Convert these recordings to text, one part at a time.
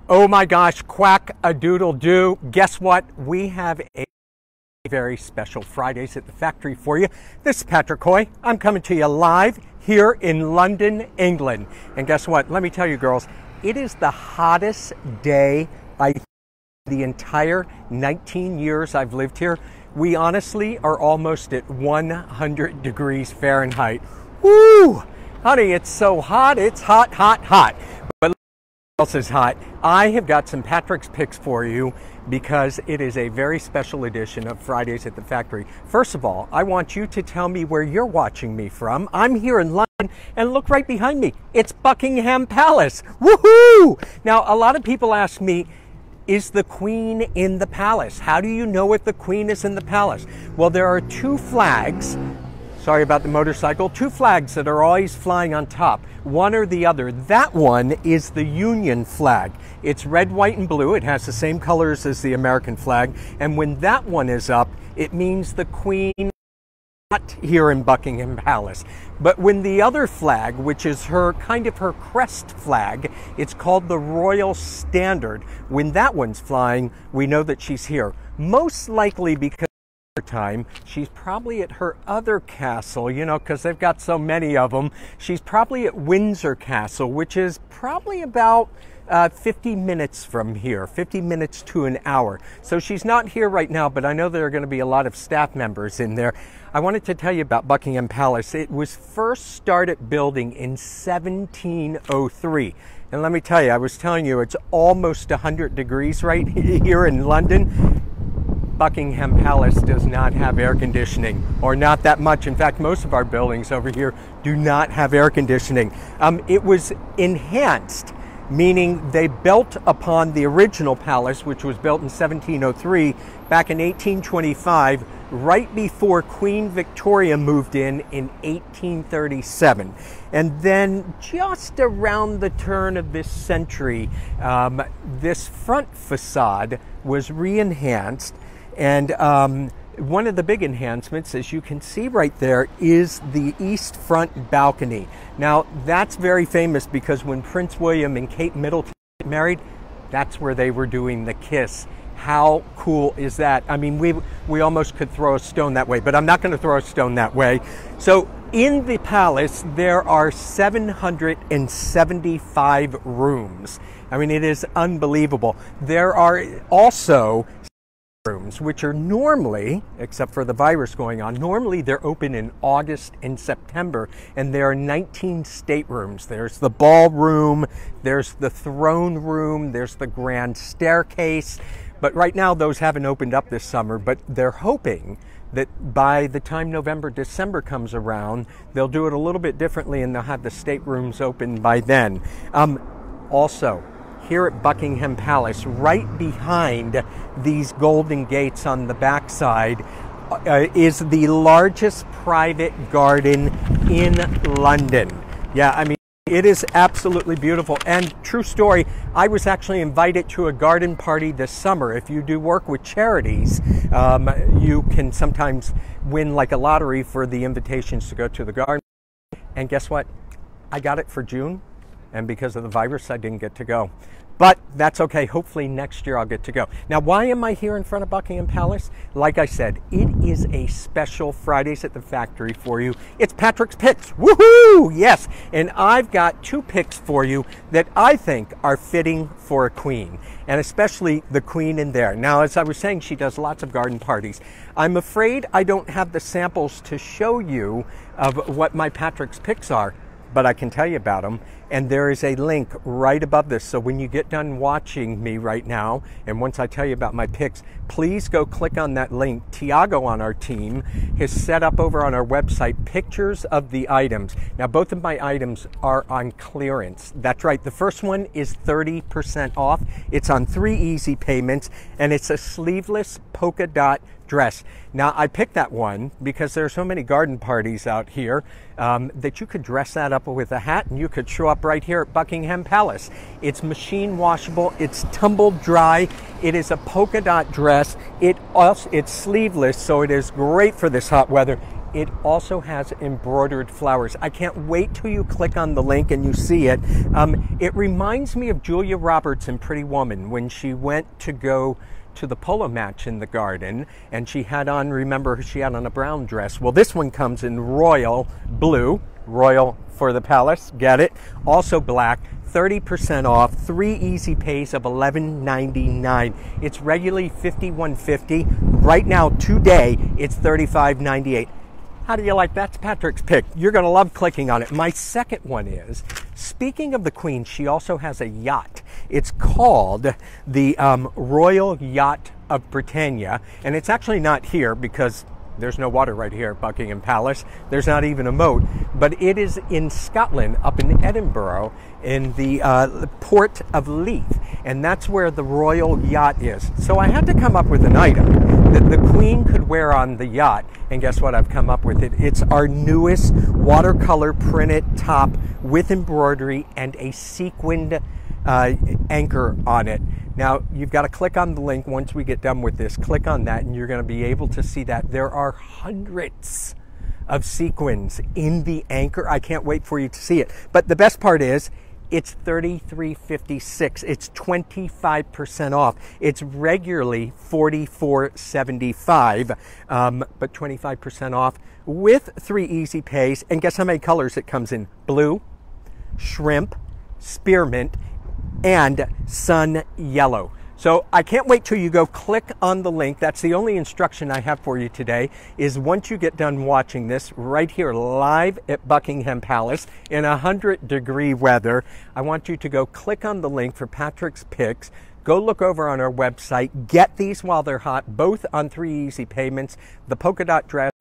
Oh my gosh, quack-a-doodle-doo. Guess what? We have a very special Fridays at the Factory for you. This is Patrick Coy. I'm coming to you live here in London, England. And guess what? Let me tell you, girls, it is the hottest day the entire 19 years I've lived here. We honestly are almost at 100 degrees Fahrenheit. Woo! Honey, it's so hot. It's hot, hot, hot. But what else is hot? I have got some Patrick's Picks for you because it is a very special edition of Fridays at the Factory. First of all, I want you to tell me where you're watching me from. I'm here in London, and look right behind me. It's Buckingham Palace. Woohoo! Now, a lot of people ask me, is the Queen in the palace? How do you know if the Queen is in the palace? Well, there are two flags. Sorry about the motorcycle. Two flags that are always flying on top, one or the other. That one is the Union flag. It's red, white, and blue. It has the same colors as the American flag. And when that one is up, it means the Queen is not here in Buckingham Palace. But when the other flag, which is her kind of her crest flag, it's called the Royal Standard. When that one's flying, we know that she's here. Most likely because time she's probably at her other castle, you know, because they've got so many of them. She's probably at Windsor Castle, which is probably about 50 minutes from here, 50 minutes to an hour. So she's not here right now, but I know there are going to be a lot of staff members in there. I wanted to tell you about Buckingham Palace. It was first started building in 1703. And let me tell you, I was telling you, it's almost 100 degrees right here in London. Buckingham Palace does not have air conditioning, or not that much. In fact, most of our buildings over here do not have air conditioning. It was enhanced, meaning they built upon the original palace, which was built in 1703, back in 1825, right before Queen Victoria moved in 1837. And then just around the turn of this century, this front facade was re-enhanced. And one of the big enhancements, as you can see right there, is the east front balcony. Now, that's very famous because when Prince William and Kate Middleton married, that's where they were doing the kiss. How cool is that? I mean, we almost could throw a stone that way, but I'm not going to throw a stone that way. So in the palace, there are 775 rooms. I mean, it is unbelievable. There are also rooms, which are normally, except for the virus going on, normally they're open in August and September, and there are 19 staterooms. There's the ballroom, there's the throne room, there's the grand staircase, but right now those haven't opened up this summer, but they're hoping that by the time November, December comes around, they'll do it a little bit differently and they'll have the staterooms open by then. Also, here at Buckingham Palace, right behind these golden gates on the backside, is the largest private garden in London. Yeah, I mean, it is absolutely beautiful. And true story, I was actually invited to a garden party this summer. If you do work with charities, you can sometimes win like a lottery for the invitations to go to the garden. And guess what? I got it for June. And because of the virus, I didn't get to go. But that's okay. Hopefully next year I'll get to go. Now, why am I here in front of Buckingham Palace? Like I said, it is a special Fridays at the Factory for you. It's Patrick's Picks. Woohoo! Yes. And I've got two picks for you that I think are fitting for a queen, and especially the queen in there. Now, as I was saying, she does lots of garden parties. I'm afraid I don't have the samples to show you of what my Patrick's Picks are, but I can tell you about them. And there is a link right above this. So when you get done watching me right now, and once I tell you about my picks, please go click on that link. Tiago on our team has set up over on our website pictures of the items. Now, both of my items are on clearance. That's right. The first one is 30% off. It's on 3 easy payments, and it's a sleeveless polka dot dress. Now, I picked that one because there are so many garden parties out here that you could dress that up with a hat and you could show up right here at Buckingham Palace. It's machine washable, it's tumble dry, it is a polka dot dress, it's sleeveless, so it is great for this hot weather. it also has embroidered flowers. I can't wait till you click on the link and you see it. It reminds me of Julia Roberts in Pretty Woman when she went to go to the polo match in the garden, and she had on, remember, she had on a brown dress. Well, this one comes in royal blue, royal for the palace, get it? Also black, 30% off, 3 easy pays of $11.99. It's regularly $51.50. Right now, today, it's $35.98. How do you like that? That's Patrick's pick. You're going to love clicking on it. My second one is, speaking of the Queen, she also has a yacht. It's called the Royal Yacht of Britannia, and it's actually not here because there's no water right here at Buckingham Palace. There's not even a moat, but it is in Scotland, up in Edinburgh, in the port of Leith, and that's where the Royal Yacht is. So I had to come up with an item that the Queen could wear on the yacht, and guess what? I've come up with it. It's our newest watercolor printed top with embroidery and a sequined anchor on it. Now, you've got to click on the link once we get done with this. Click on that, and you're going to be able to see that there are hundreds of sequins in the anchor. I can't wait for you to see it. But the best part is, it's $33.56. It's 25% off. It's regularly $44.75, but 25% off with 3 easy pays. And guess how many colors it comes in? Blue, shrimp, spearmint, and sun yellow. So I can't wait till you go click on the link. That's the only instruction I have for you today, is once you get done watching this right here live at Buckingham Palace in 100-degree weather, I want you to go click on the link for Patrick's picks. Go look over on our website. Get these while they're hot, both on 3 easy payments. The polka dot dress,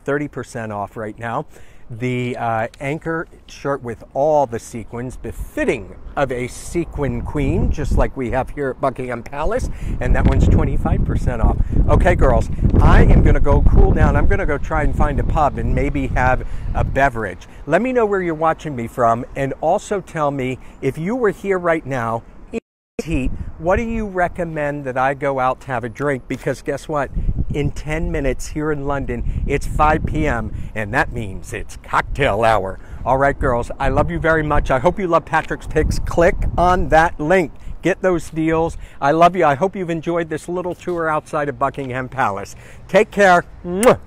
30% off right now. The anchor shirt with all the sequins, befitting of a sequin queen, just like we have here at Buckingham Palace, and that one's 25% off. Okay, girls, I am going to go cool down. I'm going to go try and find a pub and maybe have a beverage. Let me know where you're watching me from, and also tell me, if you were here right now in heat, what do you recommend that I go out to have a drink? Because guess what? In 10 minutes here in London, it's 5 p.m. and that means it's cocktail hour. All right, girls, I love you very much. I hope you love Patrick's Picks. Click on that link. Get those deals. I love you. I hope you've enjoyed this little tour outside of Buckingham Palace. Take care. Mwah.